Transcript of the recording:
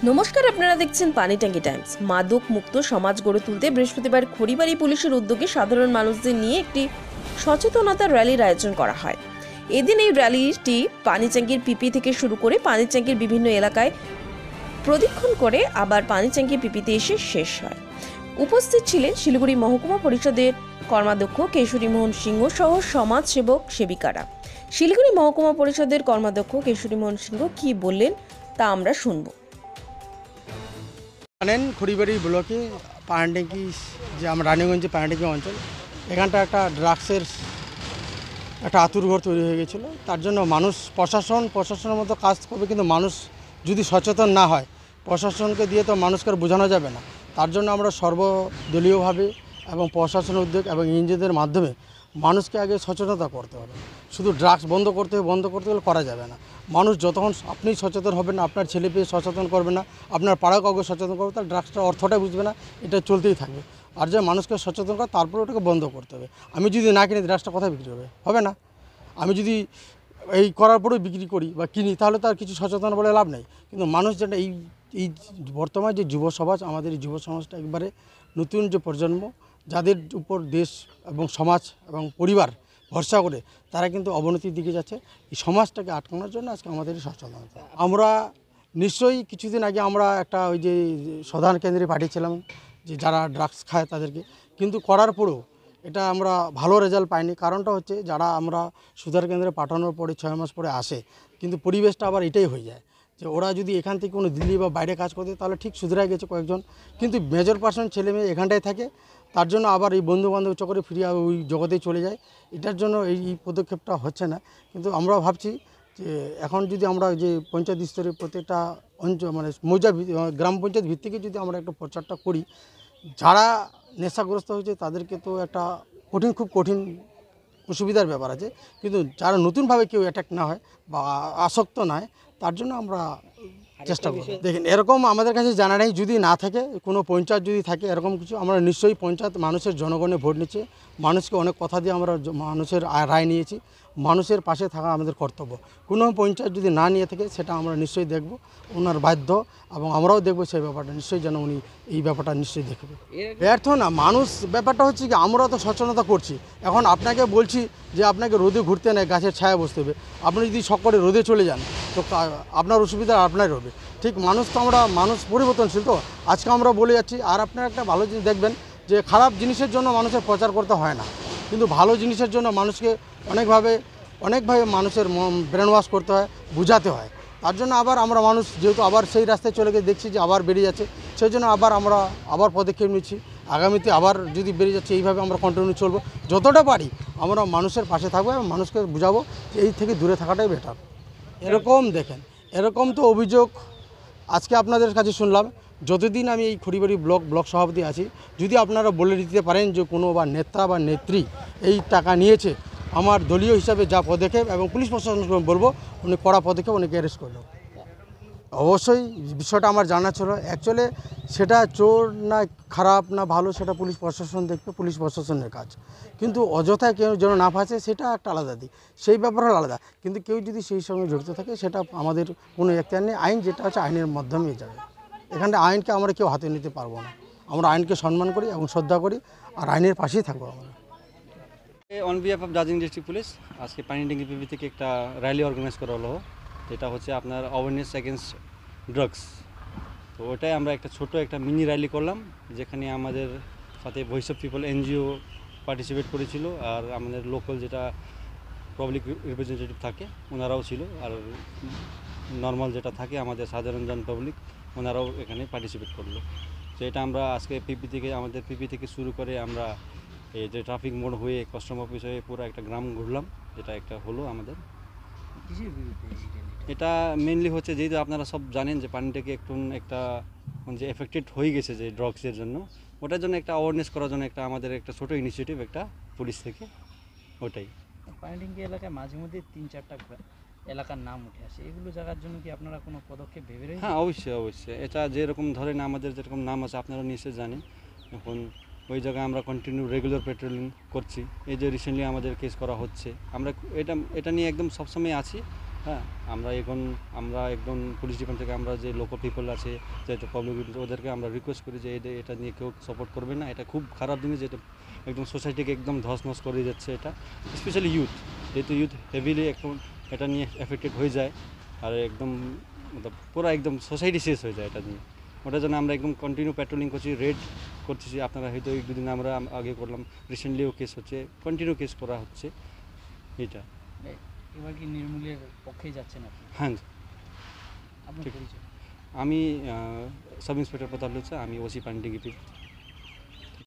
নমস্কার, আপনারা দেখছেন পানি ট্যাঙ্কি টাইমস। মাদক মুক্ত সমাজ গড়ে তুলতে বৃহস্পতিবার খড়িবাড়ি পুলিশের উদ্যোগে সাধারণ মানুষদের নিয়ে একটি সচেতনতা র্যালির আয়োজন করা হয়। এদিন এই র্যালিটি পানিট্যাঙ্কির পিপি থেকে শুরু করে পানিট্যাঙ্কির বিভিন্ন এলাকায় প্রদক্ষিণ করে আবার পানিট্যাঙ্কির পিপিতে এসে শেষ হয়। উপস্থিত ছিলেন শিলিগুড়ি মহকুমা পরিষদের কর্মাধ্যক্ষ কেশরী মোহন সিংহ সহ সমাজ সেবক সেবিকারা। শিলিগুড়ি মহকুমা পরিষদের কর্মাধ্যক্ষ কেশরী মোহন সিংহ কি বললেন তা আমরা শুনব। জানেন, খড়িবাড়ি ব্লকে পানিট্যাঙ্কি যে আমরা রানীগঞ্জে পানিট্যাঙ্কি অঞ্চল, এখানটা একটা ড্রাগসের একটা আতুরঘর তৈরি হয়ে গেছিলো। তার জন্য মানুষ প্রশাসনের মতো কাজ করবে, কিন্তু মানুষ যদি সচেতন না হয়, প্রশাসনকে দিয়ে তো মানুষকে আর বোঝানো যাবে না। তার জন্য আমরা সর্বদলীয়ভাবে এবং প্রশাসনের উদ্যোগ এবং ইঞ্জিনদের মাধ্যমে মানুষকে আগে সচেতনতা করতে হবে। শুধু ড্রাগস বন্ধ করতে গেলে করা যাবে না। মানুষ যতক্ষণ আপনি সচেতন হবেন না, আপনার ছেলে পেয়ে সচেতন করবে না, আপনার পাড়া কাউকে সচেতন করবে, তাহলে ড্রাগসটার অর্থটা বুঝবে না, এটা চলতেই থাকবে। আর যে মানুষকে সচেতন করে তারপরে ওটাকে বন্ধ করতে হবে। আমি যদি না কিনি, ড্রাগসটা কোথায় বিক্রি হবে না। আমি যদি এই করার পরেও বিক্রি করি বা কিনি, তাহলে তার কিছু সচেতন বলে লাভ নেই। কিন্তু মানুষ যেটা এই বর্তমান যে যুব সমাজ, আমাদের এই যুব সমাজটা একবারে নতুন যে প্রজন্ম, যাদের উপর দেশ এবং সমাজ এবং পরিবার ভরসা করে, তারা কিন্তু অবনতির দিকে যাচ্ছে। এই সমাজটাকে আটকানোর জন্য আজকে আমাদের সচেতনতা। আমরা নিশ্চয়ই কিছুদিন আগে আমরা একটা ওই যে সদান কেন্দ্রে পাঠিয়েছিলাম যে যারা ড্রাগস খায় তাদেরকে, কিন্তু করার পরেও এটা আমরা ভালো রেজাল্ট পাইনি। কারণটা হচ্ছে, যারা আমরা সুধার কেন্দ্রে পাঠানোর পরে 6 মাস পরে আসে, কিন্তু পরিবেশটা আবার এটাই হয়ে যায় যে ওরা যদি এখান থেকে কোনো দিল্লি বা বাইরে কাজ করতে, তাহলে ঠিক সুধরায় গেছে কয়েকজন, কিন্তু মেজর পার্সেন্ট ছেলে মেয়ে এখানটায় থাকে। তার জন্য আবার এই বন্ধুবান্ধব চক্করে ফিরিয়ে ওই জগতেই চলে যায়। এটার জন্য এই পদক্ষেপটা হচ্ছে না। কিন্তু আমরা ভাবছি যে এখন যদি আমরা যে পঞ্চায়েত স্তরে প্রত্যেকটা অঞ্চল মানে গ্রাম পঞ্চায়েত ভিত্তিকে যদি আমরা একটা প্রচারটা করি, যারা নেশাগ্রস্ত হয়েছে তাদেরকে তো একটা খুব কঠিন অসুবিধার ব্যাপার আছে, কিন্তু যারা নতুনভাবে কেউ অ্যাটাক না হয় বা আসক্ত না হয়, তার জন্য আমরা চেষ্টা করি। দেখেন, এরকম আমাদের কাছে জানা নেই। যদি না থাকে, কোনো পঞ্চায়েত যদি থাকে এরকম কিছু, আমরা নিশ্চয়ই পঞ্চায়েত মানুষের জনগণে ভোট নিচ্ছে, মানুষকে অনেক কথা দিয়ে আমরা মানুষের রায় নিয়েছি। মানুষের পাশে থাকা আমাদের কর্তব্য। কোনো পঞ্চায়েত যদি না নিয়ে থাকে, সেটা আমরা নিশ্চয়ই দেখব, ওনার বাধ্য, এবং আমরাও দেখব সেই ব্যাপারটা নিশ্চয়ই, যেন উনি এই ব্যাপারটা নিশ্চয়ই দেখবে। ব্যর্থ না মানুষ, ব্যাপারটা হচ্ছে কি, আমরা তো সচেতনতা করছি। এখন আপনাকে বলছি যে আপনাকে রোদে ঘুরতে নেই, গাছের ছায়া বসতে হবে। আপনি যদি সকলে রোদে চলে যান, তো আপনার অসুবিধা আপনার হবে। ঠিক মানুষ তো মানুষ পরিবর্তনশীল। তো আজকে আমরা বলে যাচ্ছি, আর আপনার একটা ভালো জিনিস দেখবেন যে খারাপ জিনিসের জন্য মানুষের প্রচার করতে হয় না, কিন্তু ভালো জিনিসের জন্য মানুষকে অনেকভাবে মানুষের ব্রেন ওয়াশ করতে হয়, বোঝাতে হয়। তার জন্য আমরা মানুষ যেহেতু আবার সেই রাস্তায় চলে গিয়ে দেখছি যে আবার বেরিয়ে যাচ্ছে, সেই জন্য আমরা পদক্ষেপ নিচ্ছি। আগামীতে আবার যদি বেরিয়ে যাচ্ছে, এইভাবে আমরা কন্টিনিউ চলবো। যতটা পারি আমরা মানুষের পাশে থাকবো এবং মানুষকে বুঝাবো যে এই থেকে দূরে থাকাটাই বেটার। দেখেন, এরকম তো অভিযোগ আজকে আপনাদের কাছে শুনলাম। যতদিন আমি এই খড়িবাড়ি ব্লক সভাপতি আছি, যদি আপনারা বলে দিতে পারেন যে কোনো বা নেতা বা নেত্রী এই টাকা নিয়েছে, আমার দলীয় হিসাবে যা পদক্ষেপ এবং পুলিশ প্রশাসনকে বলবো, উনি কড়া পদক্ষেপ উনিকে অ্যারেস্ট করলো। অবশ্যই বিষয়টা আমার জানা ছিল। অ্যাকচুয়ালি সেটা চোর না খারাপ না ভালো, সেটা পুলিশ প্রশাসন দেখবে, পুলিশ প্রশাসনের কাজ। কিন্তু অযথায় কেউ যেন না ফাঁসে, সেটা একটা আলাদা দিক, সেই ব্যাপার হলো আলাদা। কিন্তু কেউ যদি সেই সঙ্গে জড়িত থাকে, সেটা আমাদের কোনো এখতিয়ার নেই। আইন যেটা হচ্ছে আইনের মাধ্যমেই যাবে। এখানে আইনকে আমরা কেউ হাতে নিতে পারবো না। আমরা আইনকে সম্মান করি এবং শ্রদ্ধা করি, আর আইনের পাশেই থাকবো আমরা। On behalf of Darjeeling district police, আজকে পানিট্যাঙ্কি পিপি থেকে একটা র্যালি অর্গানাইজ করা হলো, যেটা হচ্ছে আপনার অ্যাওয়ারনেস এগেনস্ট ড্রাগস। তো ওটাই আমরা একটা মিনি র্যালি করলাম, যেখানে আমাদের সাথে voice of people NGO participate করেছিল, আর আমাদের লোকাল যেটা পাবলিক রিপ্রেজেন্টেটিভ থাকে ওনারাও ছিল, আর নর্মাল যেটা থাকে আমাদের সাধারণ জন পাবলিক, ওনারাও এখানে পার্টিসিপেট করলো। তো এটা আমরা আজকে আমাদের পিপি থেকে শুরু করে আমরা এই যে ট্রাফিক মোড় হয়ে কাস্টম অফিস হয়ে পুরো একটা গ্রাম ঘুরলাম, যেটা একটা হলো আমাদের। এটা মেনলি হচ্ছে, যেহেতু আপনারা সব জানেন যে পানিটাকে একটা যে এফেক্টেড হয়ে গেছে যে ড্রাগসের জন্য, ওটার জন্য একটা অ্যাওয়ারনেস করার জন্য আমাদের একটা ছোটো ইনিশিয়েটিভ একটা পুলিশ থেকে, ওটাই। পানিট্যাঙ্কি এলাকায় মাঝে মধ্যে 3-4টা এলাকার নাম উঠে আসে, এগুলো জায়গার জন্য কি আপনারা কোনো পদক্ষেপ ভেবে রয়েছেন? হ্যাঁ, অবশ্যই। এটা যেরকম ধরেন আমাদের যেরকম নাম আছে, আপনারা নিশ্চয়ই জানেন। এখন ওই জায়গায় আমরা কন্টিনিউ রেগুলার পেট্রোলিং করছি। এই যে রিসেন্টলি আমাদের কেস করা হচ্ছে, আমরা এটা নিয়ে একদম সবসময় আছি, হ্যাঁ, আমরা একদম পুলিশ ডিপার্টমেন্ট থেকে আমরা যে লোকাল পিপল আছে, যেহেতু পাবলিক ওদেরকে আমরা রিকোয়েস্ট করি যে এটা নিয়ে কেউ সাপোর্ট করবে না। এটা খুব খারাপ জিনিস, যেটা একদম সোসাইটিকে একদম ধস করে যাচ্ছে এটা, স্পেশালি ইউথ। যেহেতু ইউথ হেভিলি এখন এটা নিয়ে এফেক্টেড হয়ে যায়, আর একদম পুরো একদম সোসাইটি শেষ হয়ে যায় এটা নিয়ে। ওটার জন্য আমরা একদম কন্টিনিউ প্যাট্রোলিং করছি, রেড করতেছি। আপনারা হয়তো এক দুদিন আমরা আগে করলাম, রিসেন্টলিও কেস হচ্ছে, কন্টিনিউ কেস করা হচ্ছে এটা। এবার কি নির্মূলের পক্ষেই যাচ্ছেন আপনি? হ্যাঁ, আপনার ঠিক। পরিচয়? আমি সাব ইন্সপেক্টর প্রতাপ লুচা, আমি ওসি পানিডেঙ্গি